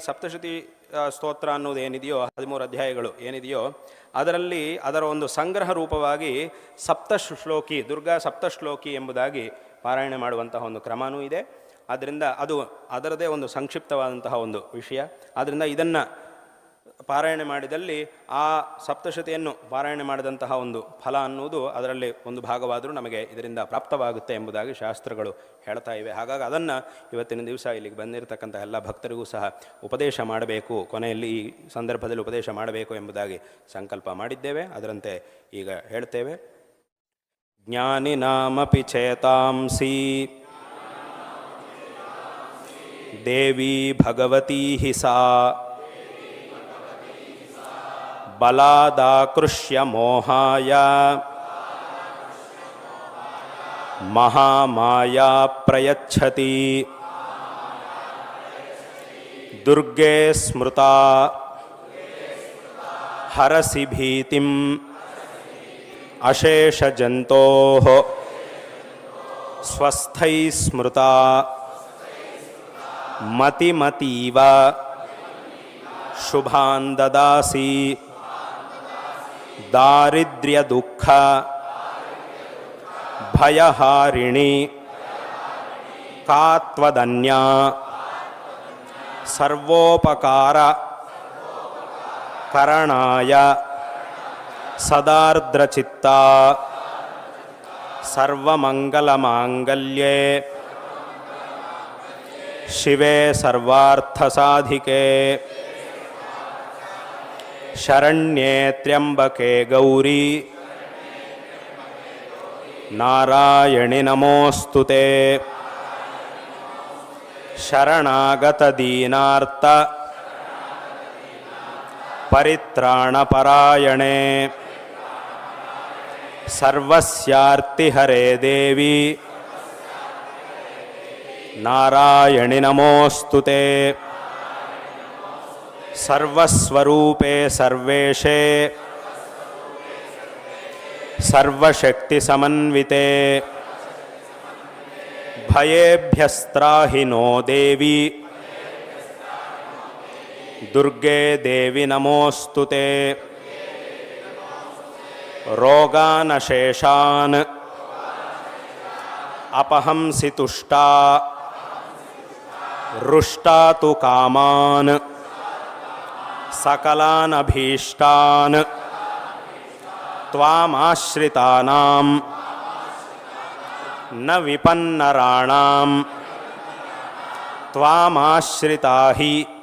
ಸಪ್ತಶತಿ ಸ್ತೋತ್ರ ಅನ್ನೋದು ಏನಿದೆಯೋ 13 ಅಧ್ಯಾಯಗಳು ಏನಿದೆಯೋ ಅದರಲ್ಲಿ ಅದರ ಒಂದು ಸಂಗ್ರಹ ರೂಪವಾಗಿ ಸಪ್ತಶ್ಲೋಕಿ ದುರ್ಗಾ ಸಪ್ತಶ್ಲೋಕಿ ಎಂಬುದಾಗಿ ಪಾರಾಯಣ ಮಾಡುವಂತಹ ಒಂದು ಕ್ರಮವೂ ಇದೆ. ಆದ್ದರಿಂದ ಅದು ಅದರದೇ ಒಂದು ಸಂಕ್ಷಿಪ್ತವಾದಂತಹ ಒಂದು ವಿಷಯ. ಆದ್ದರಿಂದ ಇದನ್ನು ಪಾರಾಯಣ ಮಾಡಿದಲ್ಲಿ ಆ ಸಪ್ತಶತಿಯನ್ನು ಪಾರಾಯಣ ಮಾಡಿದಂತಹ ಒಂದು ಫಲ ಅನ್ನುವುದು ಅದರಲ್ಲಿ ಒಂದು ಭಾಗವಾದರೂ ನಮಗೆ ಇದರಿಂದ ಪ್ರಾಪ್ತವಾಗುತ್ತೆ ಎಂಬುದಾಗಿ ಶಾಸ್ತ್ರಗಳು ಹೇಳ್ತಾ ಇವೆ. ಹಾಗಾಗಿ ಅದನ್ನು ಇವತ್ತಿನ ದಿವಸ ಇಲ್ಲಿಗೆ ಬಂದಿರತಕ್ಕಂಥ ಎಲ್ಲ ಭಕ್ತರಿಗೂ ಸಹ ಉಪದೇಶ ಮಾಡಬೇಕು, ಕೊನೆಯಲ್ಲಿ ಈ ಸಂದರ್ಭದಲ್ಲಿ ಉಪದೇಶ ಮಾಡಬೇಕು ಎಂಬುದಾಗಿ ಸಂಕಲ್ಪ ಮಾಡಿದ್ದೇವೆ. ಅದರಂತೆ ಈಗ ಹೇಳ್ತೇವೆ. ಜ್ಞಾನಿನಾಮಪಿ ಚೇತಾಂಸಿ ದೇವಿ ಭಗವತೀ ಹಿ ಸಾ ಬಲಾದಾಕೃಷ್ಯ ಮೋಹಾಯ ಮಹಾಮಾಯಾ ಪ್ರಯಚ್ಛತಿ ದುರ್ಗೆ ಸ್ಮೃತಾ ಹರಸಿ ಭೀತಿಂ ಅಶೇಷಜಂತೋಃ ಸ್ವಸ್ಥೈ ಸ್ಮೃತಾ ಮತಿಮತೀವ ಶುಭಾನ್ ದದಾಸಿ ದಾರಿದ್ರ್ಯ ದುಃಖ ಭಯಹಾರಿಣಿ ಕಾತ್ವದನ್ಯ ಸರ್ವೋಪಕಾರ ಕರಣಾಯ ಸದಾರ್ದ್ರಚಿತ್ತ ಸರ್ವಮಂಗಲಮಾಂಗಲ್ಯೆ ಶಿವೆ ಸರ್ವಾರ್ಥಸಾಧಿಕೆ ಶರಣ್ಯೇ ತ್ರ್ಯಂಬಕೆ ಗೌರಿ ನಾರಾಯಣಿ ನಮೋಸ್ತುತೆ ಶರಣಾಗತ ದೀನಾರ್ಥ ಪರಿತ್ರಾಣಪರಾಯಣೆ ಸರ್ವಸ್ಯಾರ್ತಿ ಹರೇ ದೇವಿ ನಾರಾಯಣಿ ನಮೋಸ್ತುತೆ ಸರ್ವಸ್ವರೂಪೇ ಸರ್ವೇಶೇ ಸರ್ವಶಕ್ತಿ ಸಮನ್ವಿತೆ ಭಯೇಭ್ಯಸ್ತ್ರಾಹಿ ನೋ ದೇವಿ ದುರ್ಗೆ ದೇವಿ ನಮೋಸ್ತುತೆ ರೋಗಾನಶೇಷಾನ್ ಅಪಹಂಸಿ ತುಷ್ಟಾ ರುಷ್ಟಾ ತು ಕಾಮಾನ್ ಸಕಲಾನ್ ಅಭೀಷ್ಟಾನ್ ತ್ವಾಮಾಶ್ರಿತಾನಾಂ ನ ವಿಪನ್ನರಾಣಾಂ ತ್ವಾಮಾಶ್ರಿತಾ ಹಿ